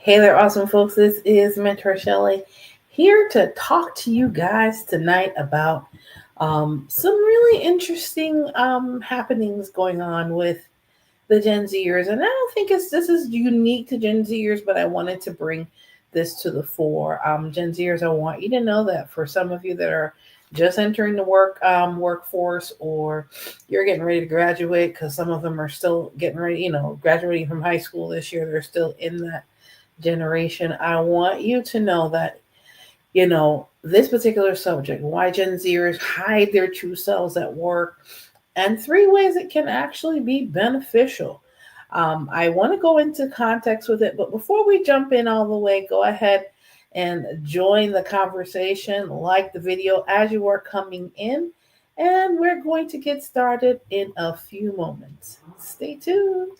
Hey there, awesome folks. This is Mentor Shelley here to talk to you guys tonight about some really interesting happenings going on with the Gen Zers. And I don't think this is unique to Gen Zers, but I wanted to bring this to the fore. Gen Zers, I want you to know that for some of you that are just entering the workforce, or you're getting ready to graduate, because some of them are still getting ready, graduating from high school this year, they're still in that generation. I want you to know that, this particular subject, why Gen Zers hide their true selves at work, and 3 ways it can actually be beneficial. I want to go into context with it, but before we jump in all the way, go ahead and join the conversation, like the video as you are coming in, and we're going to get started in a few moments. Stay tuned.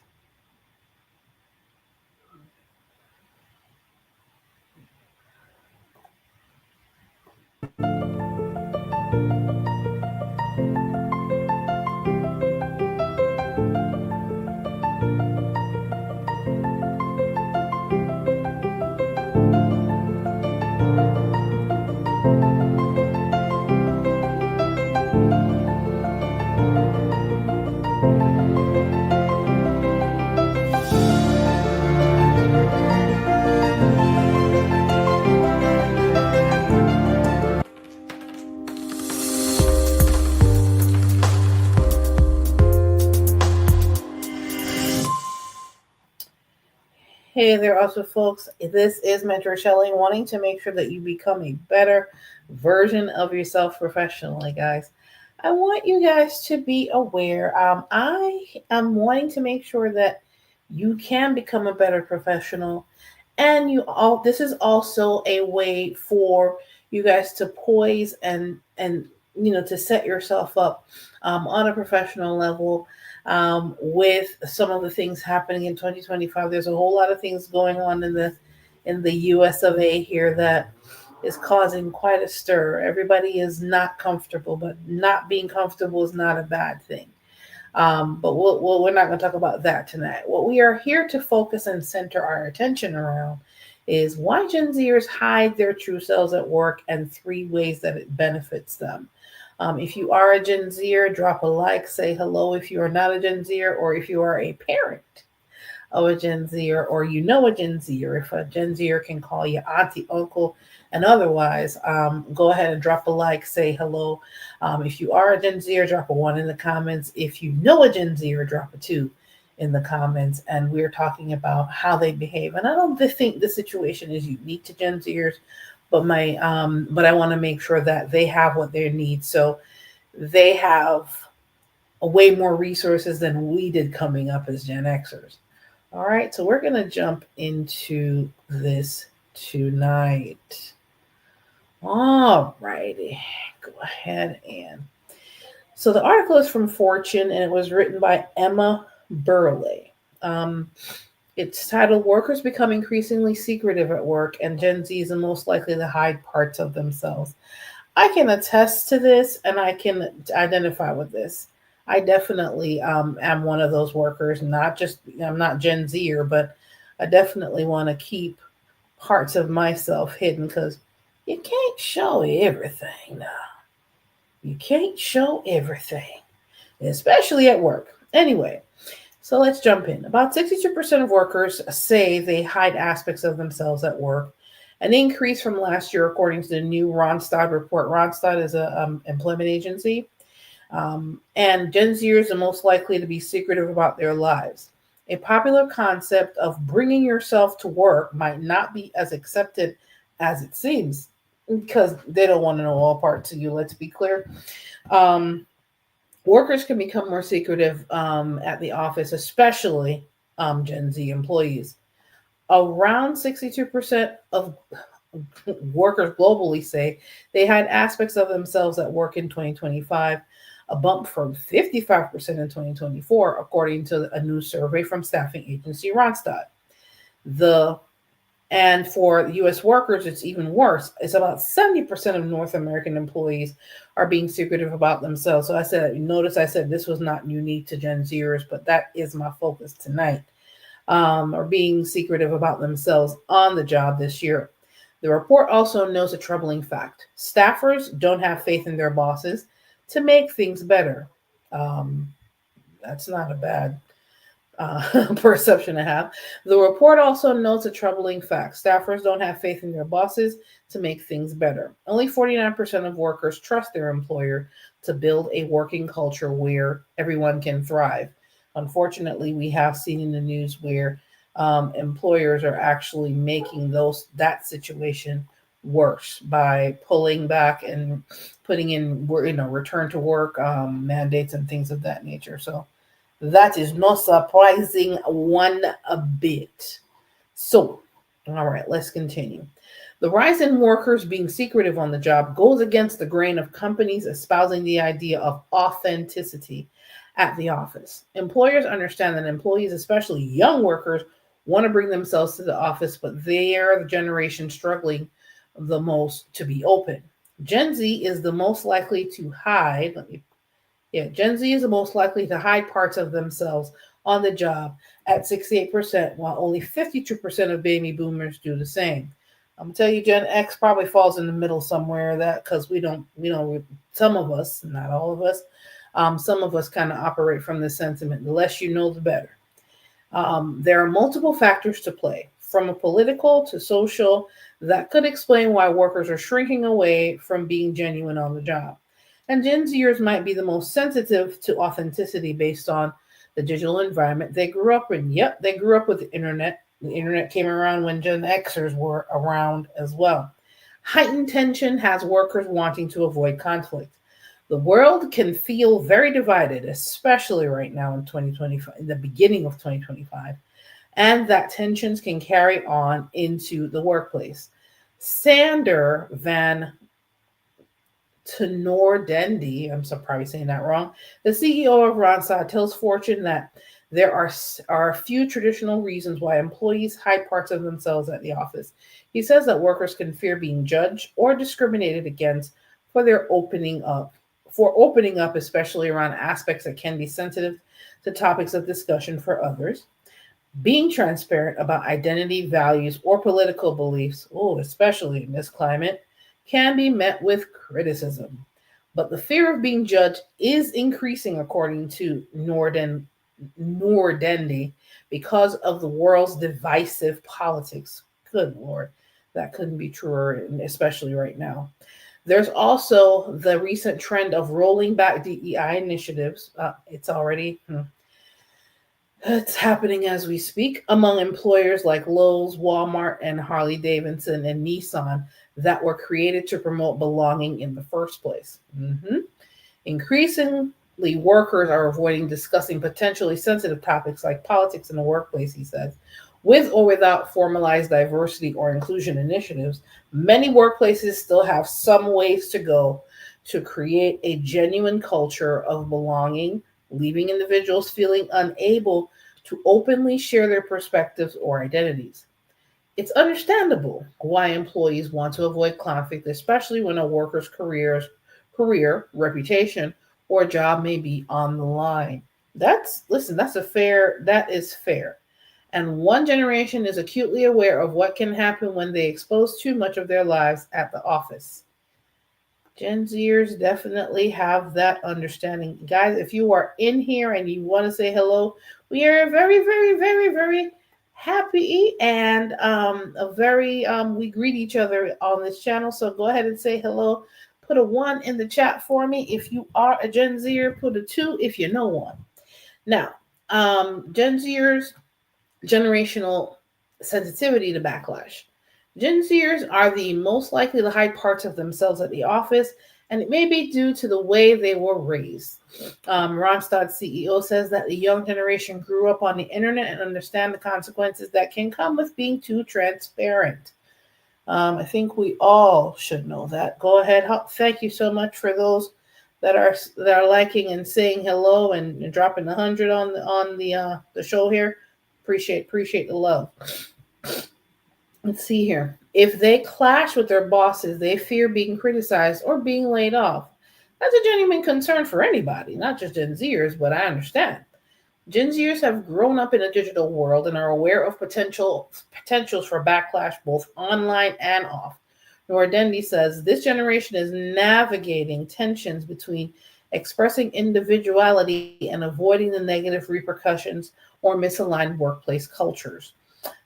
Hey there, also folks. This is Mentor Shelley, wanting to make sure that you become a better version of yourself professionally, guys. I want you guys to be aware. I am wanting to make sure that you can become a better professional, and this is also a way for you guys to poise and to set yourself up on a professional level with some of the things happening in 2025. There's a whole lot of things going on in the US of A here that is causing quite a stir. Everybody is not comfortable, but not being comfortable is not a bad thing. But we're not going to talk about that tonight. What we are here to focus and center our attention around is why Gen Zers hide their true selves at work, and 3 ways that it benefits them. If you are a Gen Zer, drop a like, say hello if you are not a Gen Zer, or if you are a parent of a Gen Zer, or you know a Gen Zer, if a Gen Zer can call you auntie, uncle, and otherwise, go ahead and drop a like, say hello. If you are a Gen Zer, drop a 1 in the comments. If you know a Gen Zer, drop a 2 in the comments. And we're talking about how they behave. And I don't think the situation is unique to Gen Zers, but I want to make sure that they have what they need. So they have way more resources than we did coming up as Gen Xers. All right, so we're going to jump into this tonight. All righty, go ahead and. So the article is from Fortune, and it was written by Emma Burley. It's titled "Workers Become Increasingly Secretive at Work, and Gen Z is the most likely to hide parts of themselves." I can attest to this, and I can identify with this. I definitely am one of those workers. I'm not Gen Zer, but I definitely want to keep parts of myself hidden, because you can't show everything now. You can't show everything, especially at work. Anyway, so let's jump in. About 62% of workers say they hide aspects of themselves at work, an increase from last year, according to the new Randstad report. Randstad is an employment agency. And Gen Zers are most likely to be secretive about their lives. A popular concept of bringing yourself to work might not be as accepted as it seems, because they don't want to know all parts of you, let's be clear. Workers can become more secretive at the office, especially Gen Z employees. Around 62% of workers globally say they hide aspects of themselves at work in 2025, a bump from 55% in 2024, according to a new survey from staffing agency Randstad. And for U.S. workers, it's even worse. It's about 70% of North American employees are being secretive about themselves. So I said this was not unique to Gen Zers, but that is my focus tonight. or being secretive about themselves on the job this year. The report also notes a troubling fact. Staffers don't have faith in their bosses to make things better. Um, that's not a bad perception to have. The report also notes a troubling fact. Staffers don't have faith in their bosses to make things better. Only 49% of workers trust their employer to build a working culture where everyone can thrive. Unfortunately, we have seen in the news where employers are actually making that situation worse by pulling back and putting in return to work mandates and things of that nature. So that is not surprising one bit. So, all right, let's continue. The rise in workers being secretive on the job goes against the grain of companies espousing the idea of authenticity at the office. Employers understand that employees, especially young workers, want to bring themselves to the office, but they are the generation struggling the most to be open. Gen Z is the most likely to hide. Gen Z is the most likely to hide parts of themselves on the job at 68%, while only 52% of baby boomers do the same. I'm gonna tell you, Gen X probably falls in the middle somewhere. That because some of us, not all of us, some of us kind of operate from this sentiment. The less you know, the better. There are multiple factors to play, from a political to social, that could explain why workers are shrinking away from being genuine on the job. And Gen Zers might be the most sensitive to authenticity based on the digital environment they grew up in. Yep, they grew up with the internet. The internet came around when Gen Xers were around as well. Heightened tension has workers wanting to avoid conflict. The world can feel very divided, especially right now in 2025, in the beginning of 2025, and that tensions can carry on into the workplace. Sander Van Tenor-Dendy, I'm probably saying that wrong, the CEO of Randstad tells Fortune that there are a few traditional reasons why employees hide parts of themselves at the office. He says that workers can fear being judged or discriminated against for their opening up, especially around aspects that can be sensitive to topics of discussion for others. Being transparent about identity, values, or political beliefs, especially in this climate, can be met with criticism. But the fear of being judged is increasing, according to Nordendy, because of the world's divisive politics. Good Lord, that couldn't be truer, especially right now. There's also the recent trend of rolling back DEI initiatives. It's happening as we speak among employers like Lowe's, Walmart, and Harley Davidson and Nissan that were created to promote belonging in the first place. Increasingly, workers are avoiding discussing potentially sensitive topics like politics in the workplace, he says. With or without formalized diversity or inclusion initiatives, many workplaces still have some ways to go to create a genuine culture of belonging, leaving individuals feeling unable to openly share their perspectives or identities. It's understandable why employees want to avoid conflict, especially when a worker's career, reputation, or job may be on the line. That is fair. And one generation is acutely aware of what can happen when they expose too much of their lives at the office. Gen Zers definitely have that understanding. Guys, if you are in here and you want to say hello, we are very, very, very, very happy and we greet each other on this channel. So go ahead and say hello. Put a 1 in the chat for me if you are a Gen Zer. Put a 2 if you know one. Now, Gen Zers, generational sensitivity to backlash. Gen Zers are the most likely to hide parts of themselves at the office, and it may be due to the way they were raised. Randstad CEO says that the young generation grew up on the internet and understand the consequences that can come with being too transparent. I think we all should know that. Go ahead. Thank you so much for those that are liking and saying hello and dropping 100 on the show here. Appreciate the love. Let's see here. If they clash with their bosses, they fear being criticized or being laid off. That's a genuine concern for anybody, not just Gen Zers, but I understand. Gen Zers have grown up in a digital world and are aware of potentials for backlash both online and off. Nordendi says this generation is navigating tensions between expressing individuality and avoiding the negative repercussions or misaligned workplace cultures.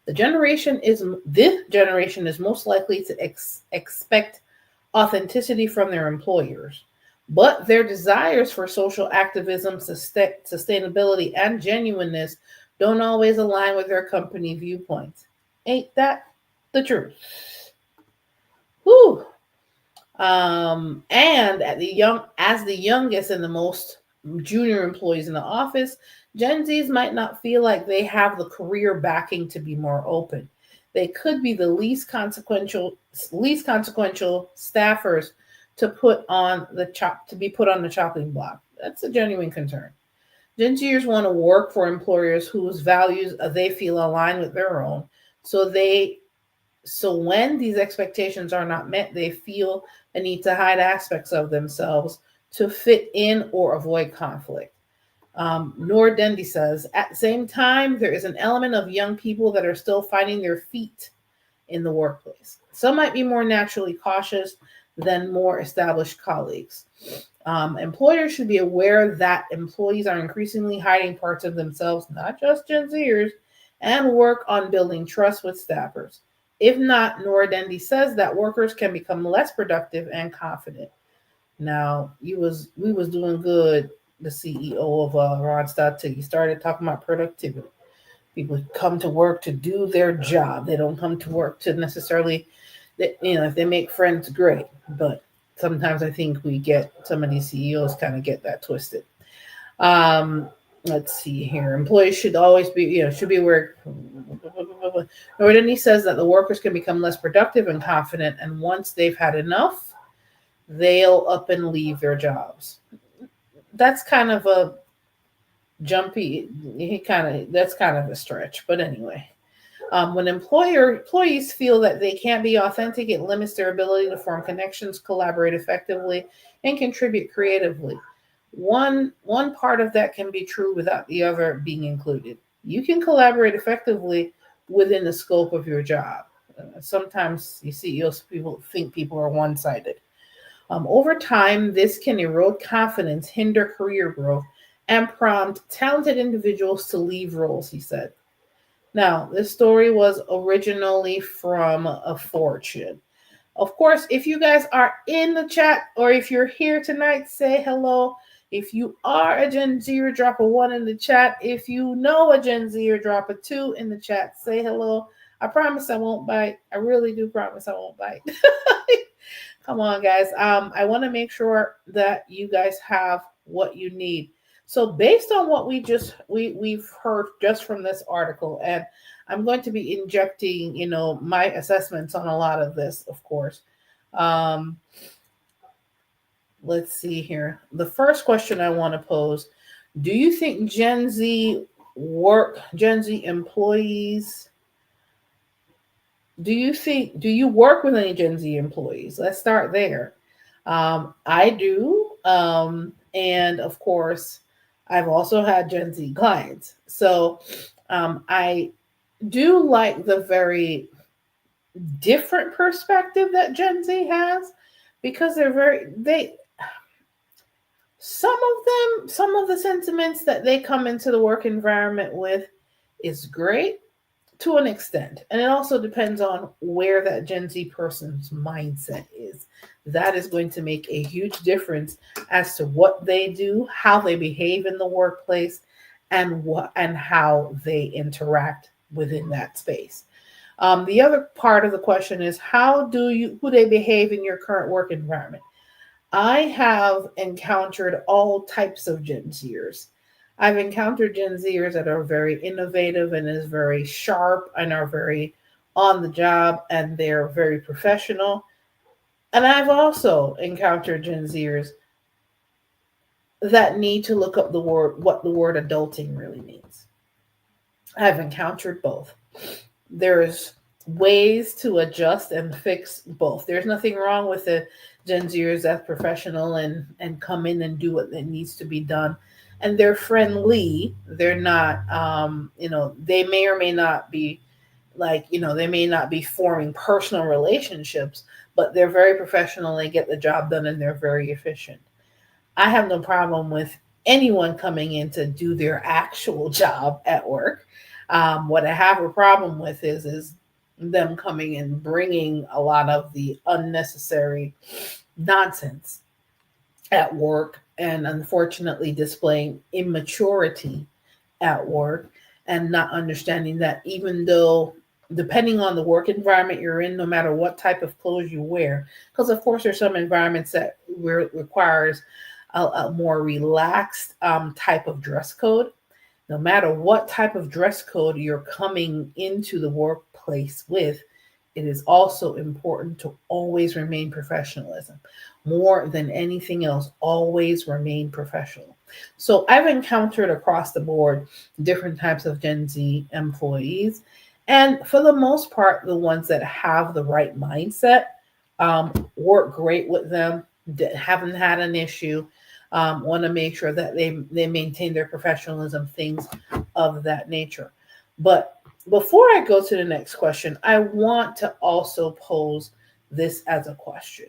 This generation is most likely to expect authenticity from their employers, but their desires for social activism, sustainability, and genuineness don't always align with their company viewpoints. Ain't that the truth? Whew. And as the youngest and the most junior employees in the office, Gen Zs might not feel like they have the career backing to be more open. They could be the least consequential staffers to be put on the chopping block. That's a genuine concern. Gen Zers want to work for employers whose values they feel align with their own. So they so when these expectations are not met, they feel a need to hide aspects of themselves to fit in or avoid conflict. Noor Dendi says, at the same time, there is an element of young people that are still finding their feet in the workplace. Some might be more naturally cautious than more established colleagues. Employers should be aware that employees are increasingly hiding parts of themselves, not just Gen Zers, and work on building trust with staffers. If not, Nora Dendi says that workers can become less productive and confident. Now, we was doing good. The CEO of Randstad till he started talking about productivity. People come to work to do their job. They don't come to work to necessarily, if they make friends, great. But sometimes I think some of these CEOs kind of get that twisted. Um, let's see here. Employees should always should be aware. Nordini says that the workers can become less productive and confident, and once they've had enough, they'll up and leave their jobs. That's kind of a jumpy. That's kind of a stretch, but anyway. When employees feel that they can't be authentic, it limits their ability to form connections, collaborate effectively, and contribute creatively. One part of that can be true without the other being included. You can collaborate effectively within the scope of your job. Sometimes you see people think people are one-sided. Over time, this can erode confidence, hinder career growth, and prompt talented individuals to leave roles, he said. Now, this story was originally from a Fortune. Of course, if you guys are in the chat or if you're here tonight, say hello. If you are a Gen Zer, drop a 1 in the chat. If you know a Gen Zer, drop a 2 in the chat. Say hello. I promise I won't bite. I really do promise I won't bite. Come on, guys. I want to make sure that you guys have what you need. So based on what we've heard just from this article, and I'm going to be injecting, my assessments on a lot of this, of course. Let's see here. The first question I want to pose: do you think Gen Z employees? Do you work with any Gen Z employees? Let's start there. I do, and of course, I've also had Gen Z clients. So I do like the very different perspective that Gen Z has, because some of the sentiments that they come into the work environment with is great to an extent. And it also depends on where that Gen Z person's mindset is. That is going to make a huge difference as to what they do, how they behave in the workplace, and how they interact within that space. The other part of the question is, who they behave in your current work environment? I have encountered all types of Gen Zers. I've encountered Gen Zers that are very innovative and is very sharp and are very on the job, and they're very professional. And I've also encountered Gen Zers that need to look up what the word adulting really means. I've encountered both. There's ways to adjust and fix both. There's nothing wrong with the Gen Zers that's professional and come in and do what needs to be done. and they're friendly. They're not, they may or may not be they may not be forming personal relationships, but they're very professional. They get the job done and they're very efficient. I have no problem with anyone coming in to do their actual job at work. What I have a problem with is them coming and bringing a lot of the unnecessary nonsense at work, and unfortunately displaying immaturity at work, and not understanding that even though, depending on the work environment you're in, no matter what type of clothes you wear, because of course there's some environments that requires a more relaxed type of dress code. No matter what type of dress code you're coming into the workplace with, it is also important to always remain professionalism. More than anything else, always remain professional. So I've encountered across the board different types of Gen Z employees. And for the most part, the ones that have the right mindset work great with them, haven't had an issue, want to make sure that they maintain their professionalism, things of that nature. But before I go to the next question, I want to also pose this as a question.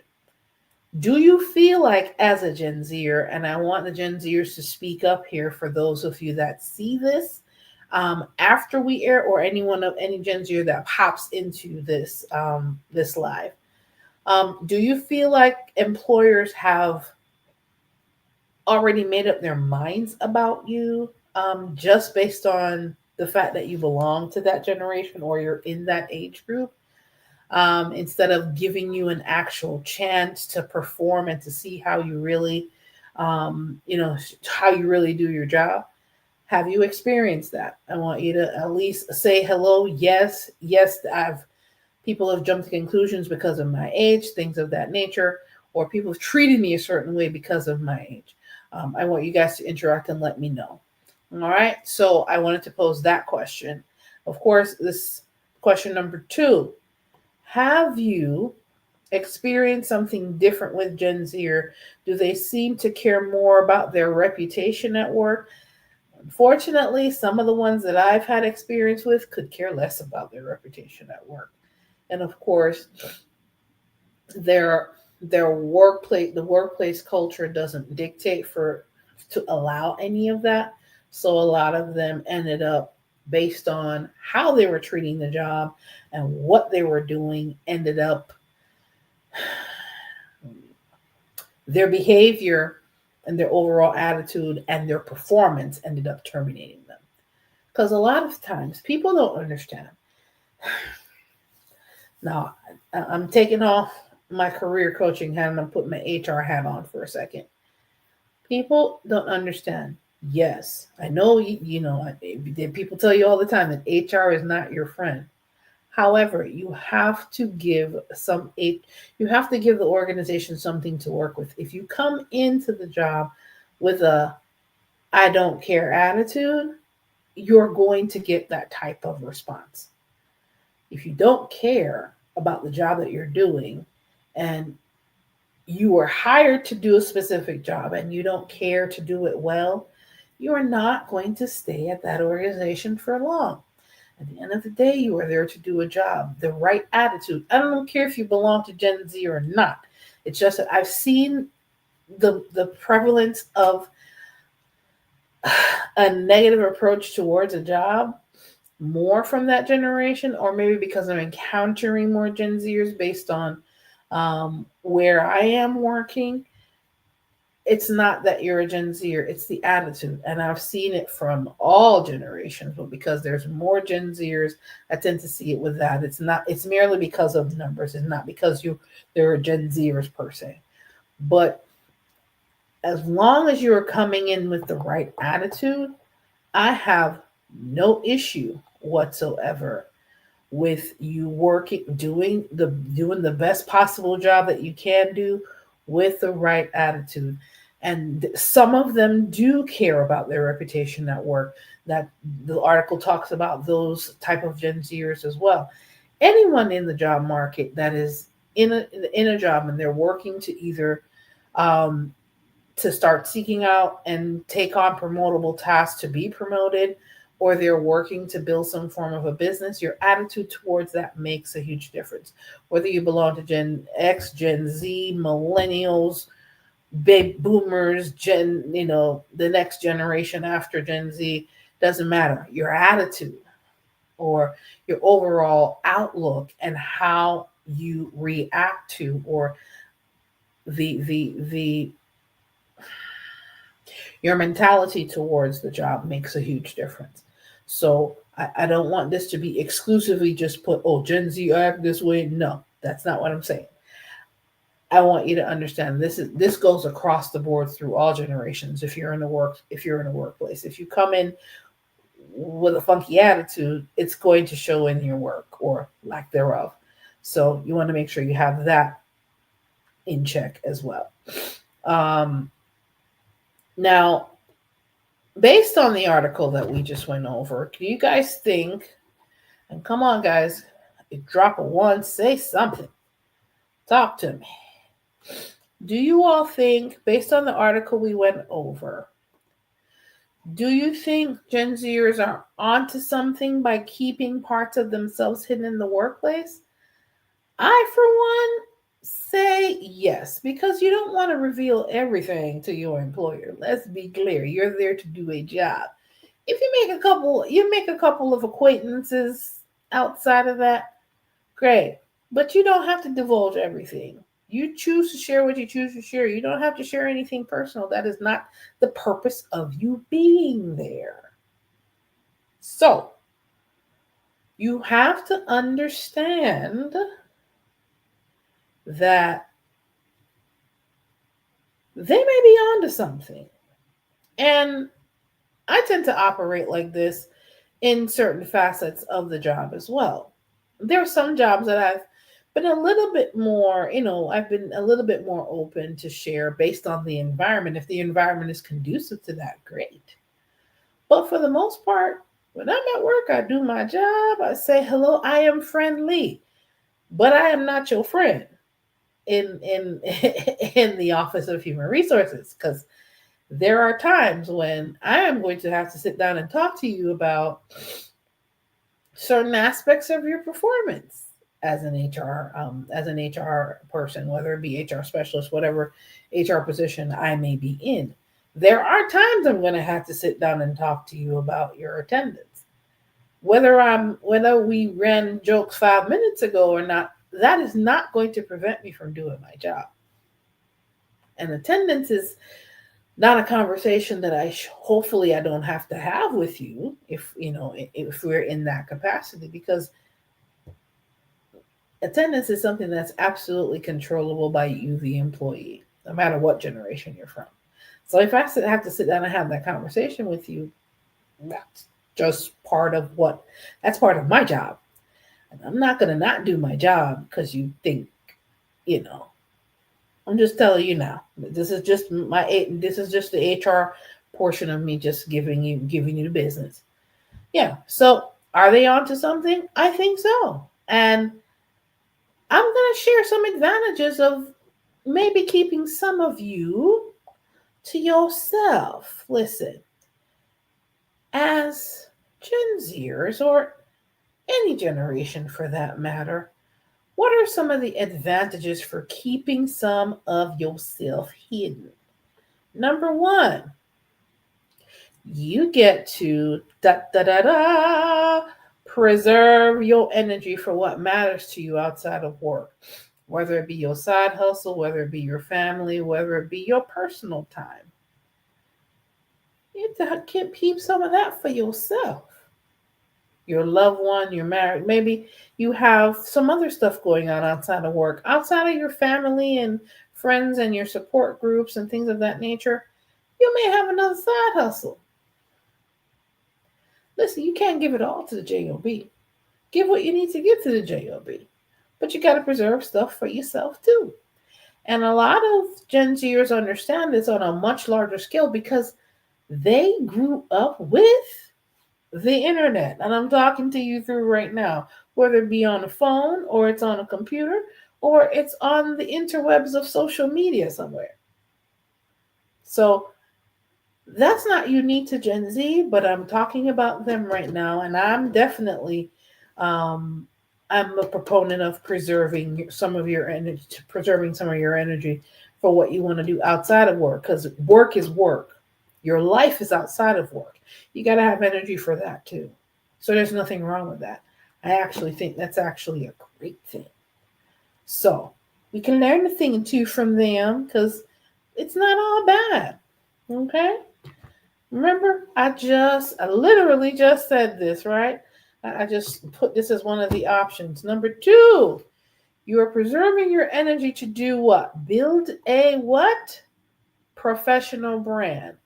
Do you feel like, as a Gen Zer, and I want the Gen Zers to speak up here for those of you that see this after we air, or anyone of any Gen Zer that pops into this live, do you feel like employers have already made up their minds about you, just based on the fact that you belong to that generation or you're in that age group, instead of giving you an actual chance to perform and to see how you really, how you really do your job? Have you experienced that? I want you to at least say hello. Yes, yes, people have jumped to conclusions because of my age, things of that nature, or people have treated me a certain way because of my age. I want you guys to interact and let me know. All right. So I wanted to pose that question. Of course, this question number 2: have you experienced something different with Gen Z? Or do they seem to care more about their reputation at work? Unfortunately, some of the ones that I've had experience with could care less about their reputation at work. And of course, their the workplace culture doesn't dictate to allow any of that. So a lot of them ended up, based on how they were treating the job and what they were doing, ended up, their behavior and their overall attitude and their performance ended up terminating them. Because a lot of times people don't understand. Now, I'm taking off my career coaching hat and I'm putting my HR hat on for a second. People don't understand. Yes, I know people tell you all the time that HR is not your friend. However, you have to give the organization something to work with. If you come into the job with a "I don't care" attitude, you're going to get that type of response. If you don't care about the job that you're doing, and you were hired to do a specific job and you don't care to do it well, you are not going to stay at that organization for long. At the end of the day, you are there to do a job, the right attitude. I don't care if you belong to Gen Z or not. It's just that I've seen the prevalence of a negative approach towards a job more from that generation, or maybe because I'm encountering more Gen Zers based on where I am working. It's not that you're a Gen Zer, it's the attitude. And I've seen it from all generations, but because there's more Gen Zers, I tend to see it with that. It's merely because of numbers. It's not because there are Gen Zers per se. But as long as you're coming in with the right attitude, I have no issue whatsoever with you working, doing the best possible job that you can do with the right attitude. And some of them do care about their reputation at work. That the article talks about those type of Gen Zers as well. Anyone in the job market that is in a job and they're working to either to start seeking out and take on promotable tasks to be promoted, or they're working to build some form of a business, your attitude towards that makes a huge difference. Whether you belong to Gen X, Gen Z, millennials, baby boomers, the next generation after Gen Z, doesn't matter. Your attitude or your overall outlook and how you react to, or the your mentality towards the job makes a huge difference. So I don't want this to be exclusively just put, oh, Gen Z act this way. No, that's not what I'm saying. I want you to understand this goes across the board through all generations. If you're in a workplace, if you come in with a funky attitude, it's going to show in your work or lack thereof. So you want to make sure you have that in check as well. Um, Now, based on the article that we just went over, do you guys think, and come on, guys, drop a one, say something, talk to me. Do you all think, based on the article we went over, do you think Gen Zers are onto something by keeping parts of themselves hidden in the workplace? I, for one, say yes, because you don't want to reveal everything to your employer. Let's be clear. You're there to do a job. If you make a couple of acquaintances outside of that, great. But you don't have to divulge everything. You choose to share what you choose to share. You don't have to share anything personal. That is not the purpose of you being there. So, you have to understand that they may be onto something. And I tend to operate like this in certain facets of the job as well. There are some jobs that I've been a little bit more, I've been a little bit more open to share based on the environment. If the environment is conducive to that, great. But for the most part, when I'm at work, I do my job. I say hello. I am friendly, but I am not your friend in in the Office of Human Resources, because there are times when I am going to have to sit down and talk to you about certain aspects of your performance as an HR person, whether it be HR specialist, whatever HR position I may be in. There are times I'm going to have to sit down and talk to you about your attendance. Whether we ran jokes 5 minutes ago or not, that is not going to prevent me from doing my job. And attendance is not a conversation that hopefully I don't have to have with you if we're in that capacity, because attendance is something that's absolutely controllable by you, the employee, no matter what generation you're from. So if I have to sit down and have that conversation with you, that's just that's part of my job. And I'm not going to not do my job because you think, I'm just telling you now. This is just the HR portion of me just giving you the business. Yeah. So are they onto something? I think so. And I'm going to share some advantages of maybe keeping some of you to yourself. Listen, as Gen Zers, or any generation for that matter, what are some of the advantages for keeping some of yourself hidden? Number one, you get to preserve your energy for what matters to you outside of work, whether it be your side hustle, whether it be your family, whether it be your personal time. You have to keep some of that for yourself. Your loved one, you're married, maybe you have some other stuff going on outside of work, outside of your family and friends and your support groups and things of that nature. You may have another side hustle. Listen, you can't give it all to the job. Give what you need to give to the job, but you got to preserve stuff for yourself too. And a lot of Gen Zers understand this on a much larger scale because they grew up with the internet. And I'm talking to you through right now, whether it be on a phone or it's on a computer or it's on the interwebs of social media somewhere. So that's not unique to Gen Z, but I'm talking about them right now, and I'm definitely, um, I'm a proponent of preserving some of your energy, preserving some of your energy for what you want to do outside of work, because work is work. Your life is outside of work. You got to have energy for that too. So there's nothing wrong with that. I actually think that's actually a great thing. So we can learn a thing or two from them because it's not all bad. Okay. Remember, I literally just said this, right? I just put this as one of the options. Number two, you are preserving your energy to do what? Build a what? Professional brand.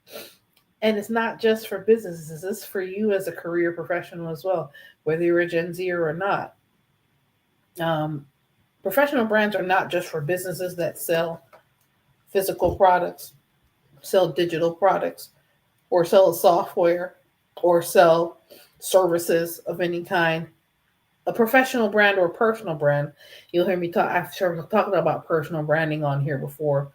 And it's not just for businesses, it's for you as a career professional as well, whether you're a Gen Zer or not. Um, Professional brands are not just for businesses that sell physical products, sell digital products, or sell software, or sell services of any kind. A professional brand or a personal brand, you'll hear me talk. I've talked about personal branding on here before.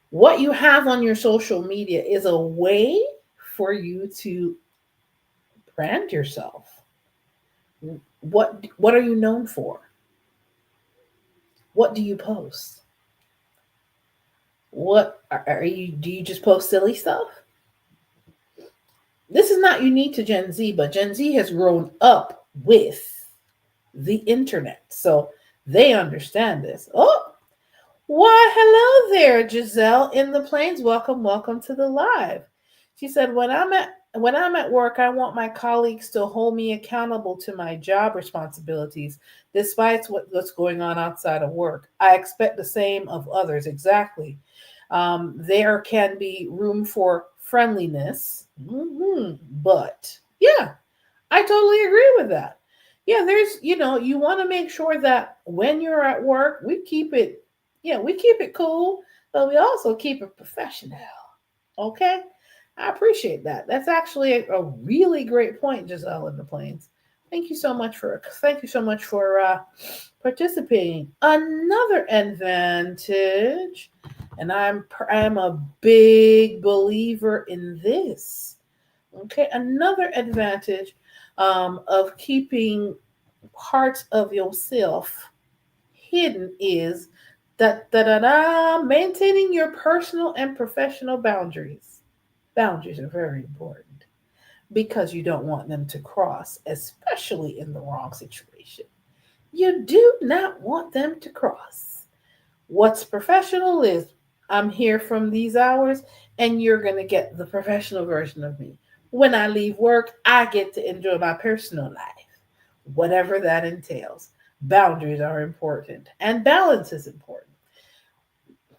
What you have on your social media is a way for you to brand yourself. What are you known for? What do you post? What are you? Do you just post silly stuff? This is not unique to Gen Z, but Gen Z has grown up with the internet. So they understand this. Oh, why, hello there, Giselle in the plains. Welcome, welcome to the live. She said, when I'm at work, I want my colleagues to hold me accountable to my job responsibilities, despite what's going on outside of work. I expect the same of others. Exactly. There can be room for friendliness, but yeah, I totally agree with that. Yeah, you want to make sure that when you're at work, we keep it cool, but we also keep it professional. Okay? I appreciate that. That's actually a really great point, Giselle in the Plains. Thank you so much for participating. Another advantage, and I'm a big believer in this. Okay, another advantage of keeping parts of yourself hidden is maintaining your personal and professional boundaries. Boundaries are very important because you don't want them to cross, especially in the wrong situation. You do not want them to cross. What's professional is I'm here from these hours and you're going to get the professional version of me. When I leave work, I get to enjoy my personal life, whatever that entails. Boundaries are important and balance is important.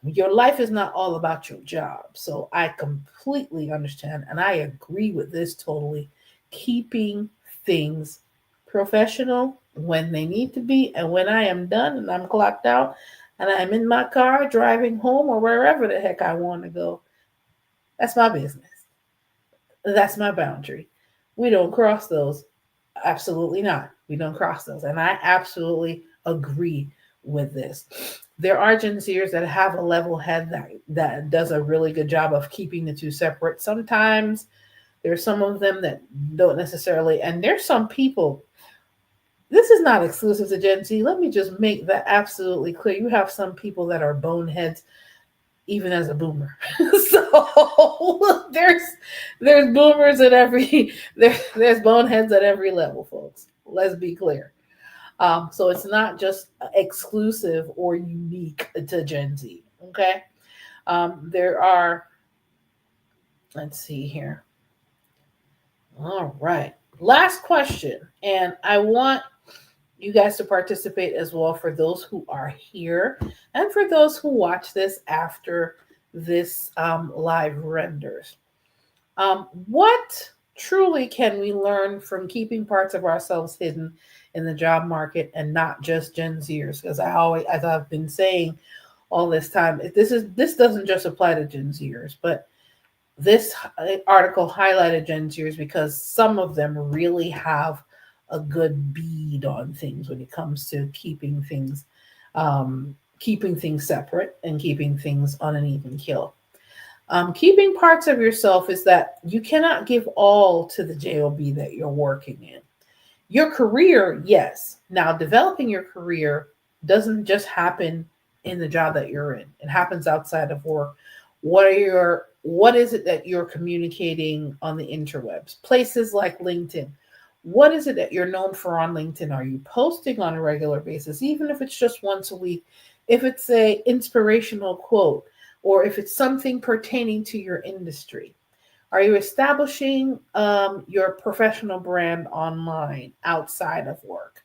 Your life is not all about your job. So I completely understand and I agree with this totally. Keeping things professional when they need to be, and when I am done and I'm clocked out and I'm in my car driving home or wherever the heck I want to go, that's my business. That's my boundary. We don't cross those. Absolutely not. We don't cross those. And I absolutely agree with this. There are Gen Zers that have a level head that does a really good job of keeping the two separate. Sometimes there's some of them that don't necessarily, and there's some people. This is not exclusive to Gen Z. Let me just make that absolutely clear. You have some people that are boneheads even as a boomer. So there's boomers at there's boneheads at every level, folks. Let's be clear. So it's not just exclusive or unique to Gen Z. Okay. There are. Let's see here. All right. Last question, and I want you guys to participate as well for those who are here and for those who watch this after this live renders. What truly can we learn from keeping parts of ourselves hidden in the job market and not just Gen Zers? Because as I've been saying all this time, this doesn't just apply to Gen Zers, but this article highlighted Gen Zers because some of them really have a good bead on things when it comes to keeping things separate and keeping things on an even keel. Keeping parts of yourself is that you cannot give all to the job that you're working in. Your career, yes. Now, developing your career doesn't just happen in the job that you're in. It happens outside of work. What is it that you're communicating on the interwebs? Places like LinkedIn. What is it that you're known for on LinkedIn? Are you posting on a regular basis, even if it's just once a week? If it's a inspirational quote, or if it's something pertaining to your industry? Are you establishing your professional brand online outside of work?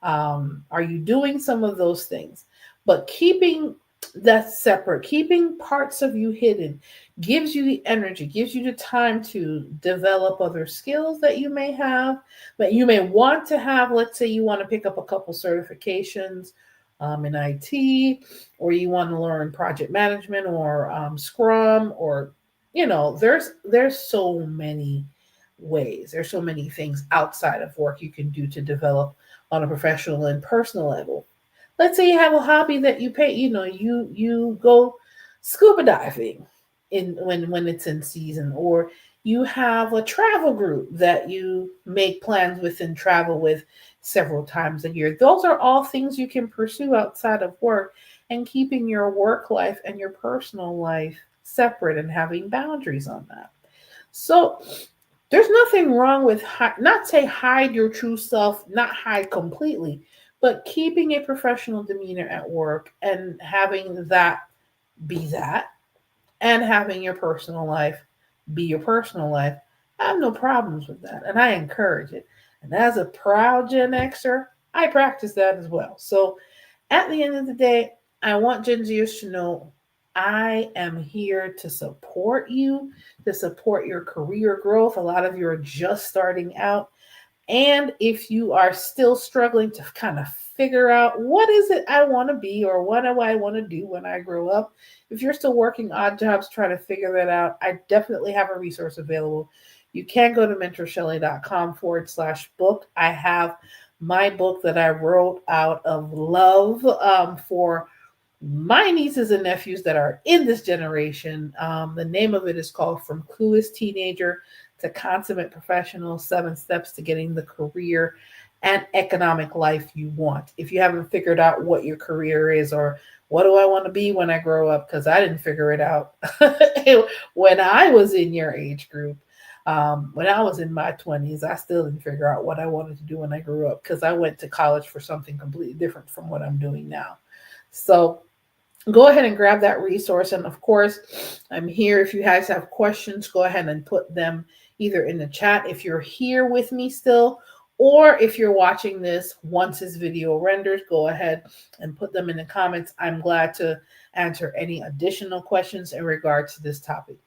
Are you doing some of those things? But keeping that separate, keeping parts of you hidden, gives you the energy, gives you the time to develop other skills that you may have, that you may want to have. Let's say you want to pick up a couple certifications in IT, or you want to learn project management or Scrum, or there's so many ways. There's so many things outside of work you can do to develop on a professional and personal level. Let's say you have a hobby that you pay, you go scuba diving in when it's in season, or you have a travel group that you make plans with and travel with several times a year. Those are all things you can pursue outside of work, and keeping your work life and your personal life separate and having boundaries on that. So there's nothing wrong with not say hide your true self, not hide completely, but keeping a professional demeanor at work and having that be that, and having your personal life be your personal life. I have no problems with that, and I encourage it. And as a proud Gen Xer, I practice that as well. So at the end of the day, I want Gen Zers to know I am here to support you, to support your career growth. A lot of you are just starting out. And if you are still struggling to kind of figure out what is it I want to be, or what do I want to do when I grow up, if you're still working odd jobs trying to figure that out, I definitely have a resource available. You can go to mentorshelly.com/book. I have my book that I wrote out of love for my nieces and nephews that are in this generation. The name of it is called From Clueless Teenager to Consummate Professional: 7 Steps to Getting the Career and Economic Life You Want. If you haven't figured out what your career is, or what do I want to be when I grow up, because I didn't figure it out when I was in your age group. When I was in my 20s, I still didn't figure out what I wanted to do when I grew up, because I went to college for something completely different from what I'm doing now. So go ahead and grab that resource. And of course, I'm here. If you guys have questions, go ahead and put them either in the chat if you're here with me still, or if you're watching this once this video renders, go ahead and put them in the comments. I'm glad to answer any additional questions in regards to this topic.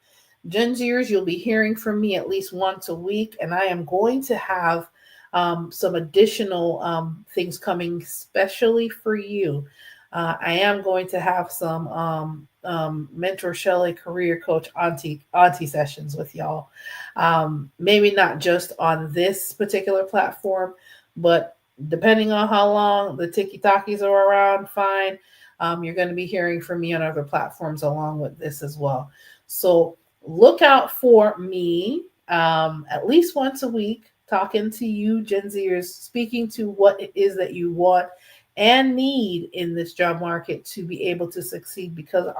Gen Zers, you'll be hearing from me at least once a week, and I am going to have some additional things coming specially for you. I am going to have some Mentor Shelly career coach auntie sessions with y'all. Maybe not just on this particular platform, but depending on how long the tiki-takis are around, fine. You're going to be hearing from me on other platforms along with this as well. So look out for me at least once a week, talking to you Gen Zers, speaking to what it is that you want and need in this job market to be able to succeed, because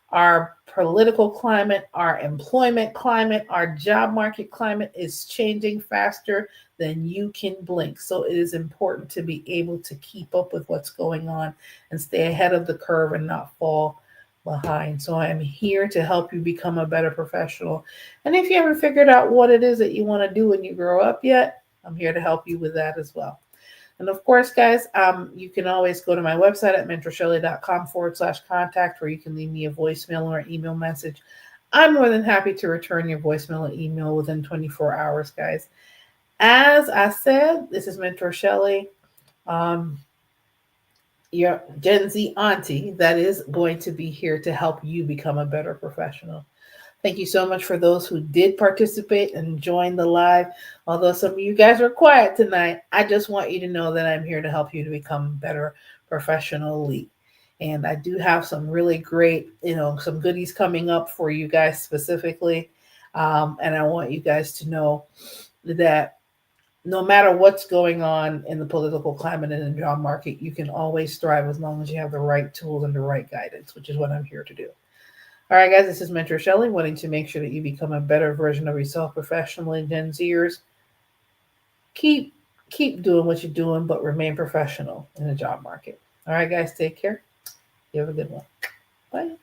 our political climate, our employment climate, our job market climate is changing faster than you can blink. So it is important to be able to keep up with what's going on and stay ahead of the curve and not fall behind. So I am here to help you become a better professional. And if you haven't figured out what it is that you want to do when you grow up yet, I'm here to help you with that as well. And of course, guys, you can always go to my website at mentorshelly.com/contact, where you can leave me a voicemail or an email message. I'm more than happy to return your voicemail and email within 24 hours, guys. As I said, this is Mentor Shelly, your Gen Z auntie that is going to be here to help you become a better professional. Thank you so much for those who did participate and join the live. Although some of you guys are quiet tonight, I just want you to know that I'm here to help you to become better professionally. And I do have some really great, some goodies coming up for you guys specifically. And I want you guys to know that no matter what's going on in the political climate and the job market, you can always thrive as long as you have the right tools and the right guidance, which is what I'm here to do. All right, guys, this is Mentor Shelley, wanting to make sure that you become a better version of yourself professionally. Gen Zers, keep doing what you're doing, but remain professional in the job market. All right, guys, take care. You have a good one. Bye.